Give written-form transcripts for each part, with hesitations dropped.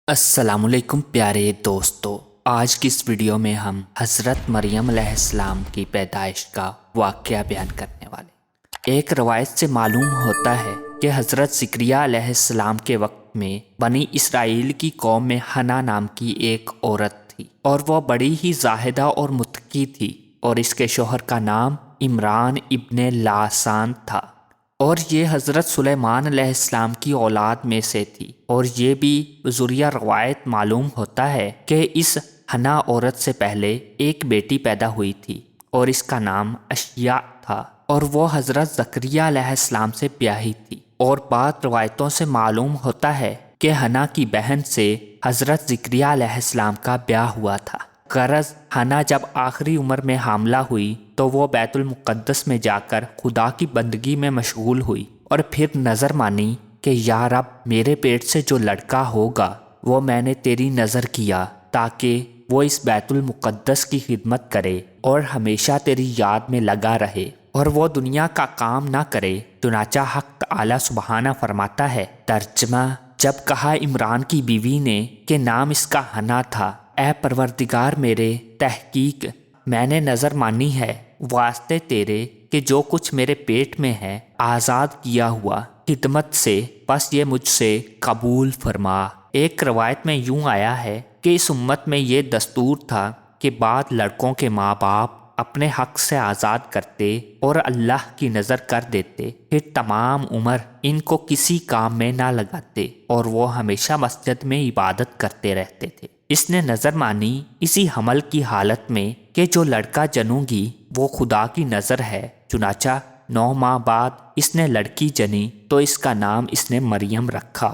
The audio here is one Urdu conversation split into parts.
السلام علیکم پیارے دوستو، آج کی اس ویڈیو میں ہم حضرت مریم علیہ السلام کی پیدائش کا واقعہ بیان کرنے والے۔ ایک روایت سے معلوم ہوتا ہے کہ حضرت زکریہ علیہ السلام کے وقت میں بنی اسرائیل کی قوم میں حنا نام کی ایک عورت تھی، اور وہ بڑی ہی زاہدہ اور متقی تھی، اور اس کے شوہر کا نام عمران ابن لاسان تھا، اور یہ حضرت سلیمان علیہ السلام کی اولاد میں سے تھی۔ اور یہ بھی ذریعہ روایت معلوم ہوتا ہے کہ اس حنا عورت سے پہلے ایک بیٹی پیدا ہوئی تھی، اور اس کا نام اشیا تھا، اور وہ حضرت زکریہ علیہ السلام سے بیاہی تھی۔ اور بعض روایتوں سے معلوم ہوتا ہے کہ حنا کی بہن سے حضرت زکریہ علیہ السلام کا بیاہ ہوا تھا۔ غرض حنا جب آخری عمر میں حاملہ ہوئی تو وہ بیت المقدس میں جا کر خدا کی بندگی میں مشغول ہوئی، اور پھر نظر مانی کہ یا رب، میرے پیٹ سے جو لڑکا ہوگا وہ میں نے تیری نظر کیا تاکہ وہ اس بیت المقدس کی خدمت کرے اور ہمیشہ تیری یاد میں لگا رہے، اور وہ دنیا کا کام نہ کرے۔ چنانچہ حق تعالی سبحانہ فرماتا ہے، ترجمہ: جب کہا عمران کی بیوی نے کہ نام اس کا حنا تھا، اے پروردگار میرے، تحقیق میں نے نظر مانی ہے واسطے تیرے کہ جو کچھ میرے پیٹ میں ہے آزاد کیا ہوا خدمت سے، بس یہ مجھ سے قبول فرما۔ ایک روایت میں یوں آیا ہے کہ اس امت میں یہ دستور تھا کہ بعض لڑکوں کے ماں باپ اپنے حق سے آزاد کرتے اور اللہ کی نظر کر دیتے، پھر تمام عمر ان کو کسی کام میں نہ لگاتے، اور وہ ہمیشہ مسجد میں عبادت کرتے رہتے تھے۔ اس نے نظر مانی اسی حمل کی حالت میں کہ جو لڑکا جنوں گی وہ خدا کی نظر ہے۔ چنانچہ 9 ماہ بعد اس نے لڑکی جنی تو اس کا نام اس نے مریم رکھا۔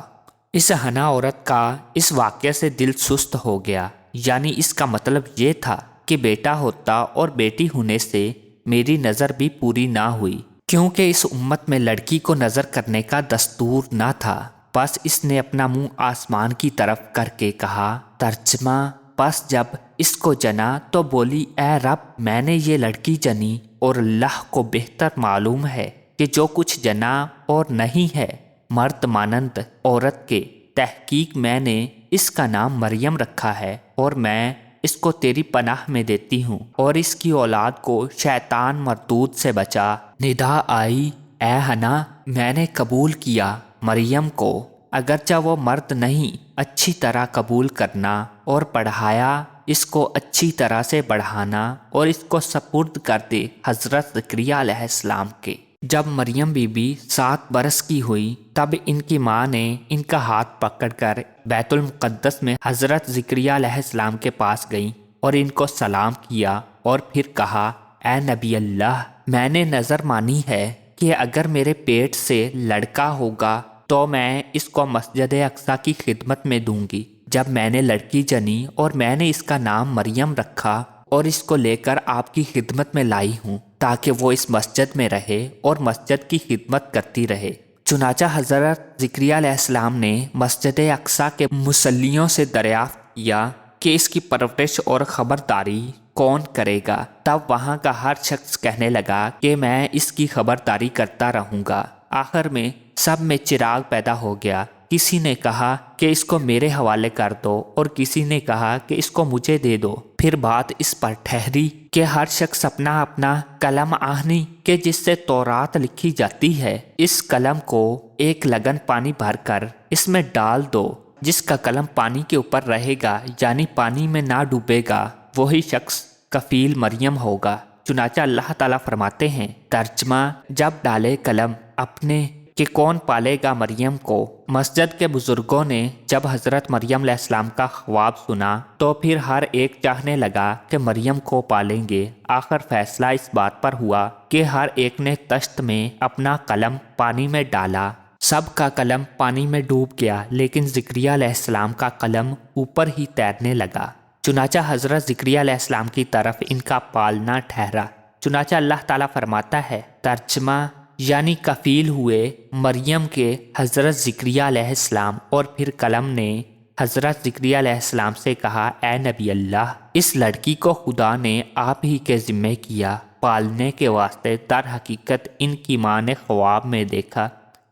اس حنا عورت کا اس واقعے سے دل سست ہو گیا، یعنی اس کا مطلب یہ تھا کہ بیٹا ہوتا اور بیٹی ہونے سے میری نظر بھی پوری نہ ہوئی، کیونکہ اس امت میں لڑکی کو نظر کرنے کا دستور نہ تھا۔ بس اس نے اپنا منہ آسمان کی طرف کر کے کہا، ترجمہ: بس جب اس کو جنا تو بولی، اے رب، میں نے یہ لڑکی جنی، اور اللہ کو بہتر معلوم ہے کہ جو کچھ جنا اور نہیں ہے مرد مانند عورت کے، تحقیق میں نے اس کا نام مریم رکھا ہے، اور میں اس کو تیری پناہ میں دیتی ہوں، اور اس کی اولاد کو شیطان مردود سے بچا۔ ندا آئی، اے حنا، میں نے قبول کیا مریم کو، اگرچہ وہ مرد نہیں، اچھی طرح قبول کرنا، اور پڑھایا اس کو اچھی طرح سے بڑھانا، اور اس کو سپرد کر دے حضرت زکریہ علیہ السلام کے۔ جب مریم بی بی 7 برس کی ہوئی تب ان کی ماں نے ان کا ہاتھ پکڑ کر بیت المقدس میں حضرت زکریہ علیہ السلام کے پاس گئیں اور ان کو سلام کیا، اور پھر کہا، اے نبی اللہ، میں نے نظر مانی ہے کہ اگر میرے پیٹ سے لڑکا ہوگا تو میں اس کو مسجد اقصی کی خدمت میں دوں گی۔ جب میں نے لڑکی جنی اور میں نے اس کا نام مریم رکھا، اور اس کو لے کر آپ کی خدمت میں لائی ہوں تاکہ وہ اس مسجد میں رہے اور مسجد کی خدمت کرتی رہے۔ چنانچہ حضرت زکریہ علیہ السلام نے مسجد اقصی کے مصلیوں سے دریافت کیا کہ اس کی پرورش اور خبرداری کون کرے گا؟ تب وہاں کا ہر شخص کہنے لگا کہ میں اس کی خبرداری کرتا رہوں گا۔ آخر میں سب میں چراغ پیدا ہو گیا۔ کسی نے کہا کہ اس کو میرے حوالے کر دو، اور کسی نے کہا کہ اس کو مجھے دے دو۔ پھر بات اس پر ٹھہری کہ ہر شخص اپنا اپنا قلم آہنی کہ جس سے تورات لکھی جاتی ہے، اس قلم کو ایک لگن پانی بھر کر اس میں ڈال دو۔ جس کا قلم پانی کے اوپر رہے گا، یعنی پانی میں نہ ڈوبے گا، وہی شخص کفیل مریم ہوگا۔ چنانچہ اللہ تعالیٰ فرماتے ہیں، ترجمہ: جب ڈالے قلم اپنے کہ کون پالے گا مریم کو۔ مسجد کے بزرگوں نے جب حضرت مریم علیہ السلام کا خواب سنا تو پھر ہر ایک چاہنے لگا کہ مریم کو پالیں گے۔ آخر فیصلہ اس بات پر ہوا کہ ہر ایک نے تشت میں اپنا قلم پانی میں ڈالا۔ سب کا قلم پانی میں ڈوب گیا، لیکن زکریہ علیہ السلام کا قلم اوپر ہی تیرنے لگا۔ چنانچہ حضرت زکریہ علیہ السلام کی طرف ان کا پالنا ٹھہرا۔ چنانچہ اللہ تعالیٰ فرماتا ہے، ترجمہ: یعنی کفیل ہوئے مریم کے حضرت زکریہ علیہ السلام، اور پھر قلم نے حضرت زکریہ علیہ السلام سے کہا، اے نبی اللہ، اس لڑکی کو خدا نے آپ ہی کے ذمے کیا پالنے کے واسطے۔ در حقیقت ان کی ماں نے خواب میں دیکھا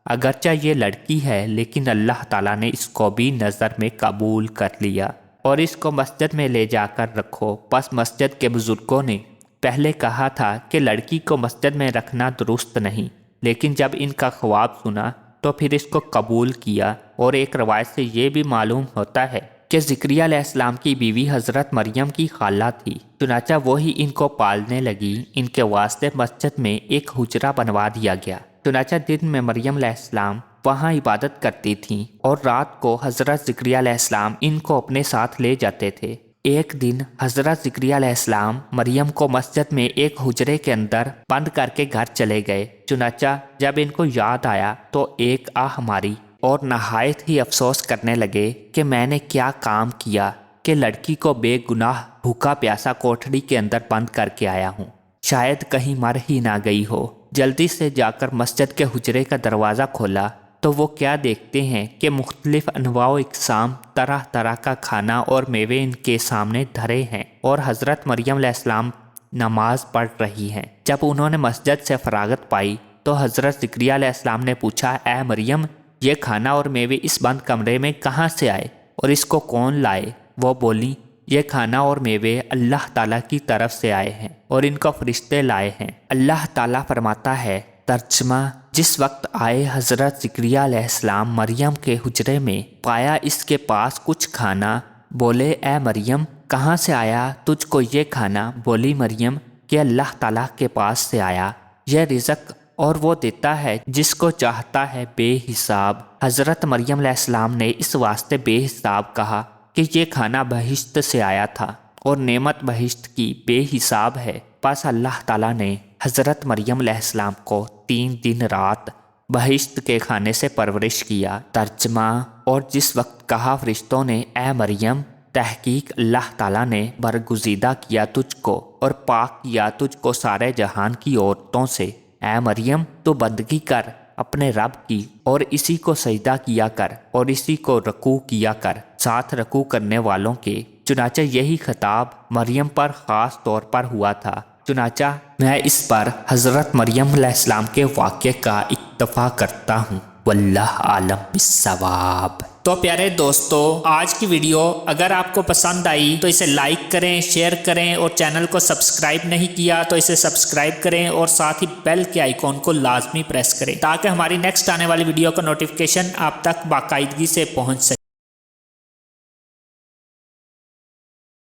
اگرچہ یہ لڑکی ہے لیکن اللہ تعالیٰ نے اس کو بھی نظر میں قبول کر لیا اور اس کو مسجد میں لے جا کر رکھو۔ پس مسجد کے بزرگوں نے پہلے کہا تھا کہ لڑکی کو مسجد میں رکھنا درست نہیں، لیکن جب ان کا خواب سنا تو پھر اس کو قبول کیا۔ اور ایک روایت سے یہ بھی معلوم ہوتا ہے کہ زکریا علیہ السلام کی بیوی حضرت مریم کی خالہ تھی، چنانچہ وہی ان کو پالنے لگی۔ ان کے واسطے مسجد میں ایک حجرہ بنوا دیا گیا، چنانچہ دن میں مریم علیہ السلام وہاں عبادت کرتی تھیں اور رات کو حضرت زکریا علیہ السلام ان کو اپنے ساتھ لے جاتے تھے۔ ایک دن حضرت زکریا علیہ السلام مریم کو مسجد میں ایک حجرے کے اندر بند کر کے گھر چلے گئے، چنانچہ جب ان کو یاد آیا تو ایک آہ ماری اور نہایت ہی افسوس کرنے لگے کہ میں نے کیا کام کیا کہ لڑکی کو بے گناہ بھوکا پیاسا کوٹھڑی کے اندر بند کر کے آیا ہوں، شاید کہیں مر ہی نہ گئی ہو۔ جلدی سے جا کر مسجد کے حجرے کا دروازہ کھولا تو وہ کیا دیکھتے ہیں کہ مختلف انواع و اقسام طرح طرح کا کھانا اور میوے ان کے سامنے دھرے ہیں اور حضرت مریم علیہ السلام نماز پڑھ رہی ہیں۔ جب انہوں نے مسجد سے فراغت پائی تو حضرت زکریا علیہ السلام نے پوچھا، اے مریم، یہ کھانا اور میوے اس بند کمرے میں کہاں سے آئے اور اس کو کون لائے؟ وہ بولی، یہ کھانا اور میوے اللہ تعالیٰ کی طرف سے آئے ہیں اور ان کو فرشتے لائے ہیں۔ اللہ تعالیٰ فرماتا ہے، ترجمہ: جس وقت آئے حضرت زکریا علیہ السلام مریم کے حجرے میں، پایا اس کے پاس کچھ کھانا، بولے، اے مریم، کہاں سے آیا تجھ کو یہ کھانا؟ بولی مریم کہ اللہ تعالیٰ کے پاس سے آیا، یہ رزق اور وہ دیتا ہے جس کو چاہتا ہے بے حساب۔ حضرت مریم علیہ السلام نے اس واسطے بے حساب کہا کہ یہ کھانا بہشت سے آیا تھا اور نعمت بہشت کی بے حساب ہے۔ پس اللہ تعالیٰ نے حضرت مریم علیہ السلام کو 3 دن رات بہشت کے کھانے سے پرورش کیا۔ ترجمہ: اور جس وقت کہا فرشتوں نے، اے مریم، تحقیق اللہ تعالیٰ نے برگزیدہ کیا تجھ کو اور پاک کیا تجھ کو سارے جہان کی عورتوں سے۔ اے مریم، تو بندگی کر اپنے رب کی اور اسی کو سجدہ کیا کر اور اسی کو رکوع کیا کر، ساتھ رکوع کرنے والوں کے۔ چنانچہ یہی خطاب مریم پر خاص طور پر ہوا تھا، چنانچہ میں اس پر حضرت مریم علیہ السلام کے واقعے کا اکتفا کرتا ہوں۔ واللہ عالم بالصواب۔ تو پیارے دوستو، آج کی ویڈیو اگر آپ کو پسند آئی تو اسے لائک کریں، شیئر کریں اور چینل کو سبسکرائب نہیں کیا تو اسے سبسکرائب کریں اور ساتھ ہی بیل کے آئیکن کو لازمی پریس کریں تاکہ ہماری نیکسٹ آنے والی ویڈیو کا نوٹیفیکیشن آپ تک باقاعدگی سے پہنچ سکے۔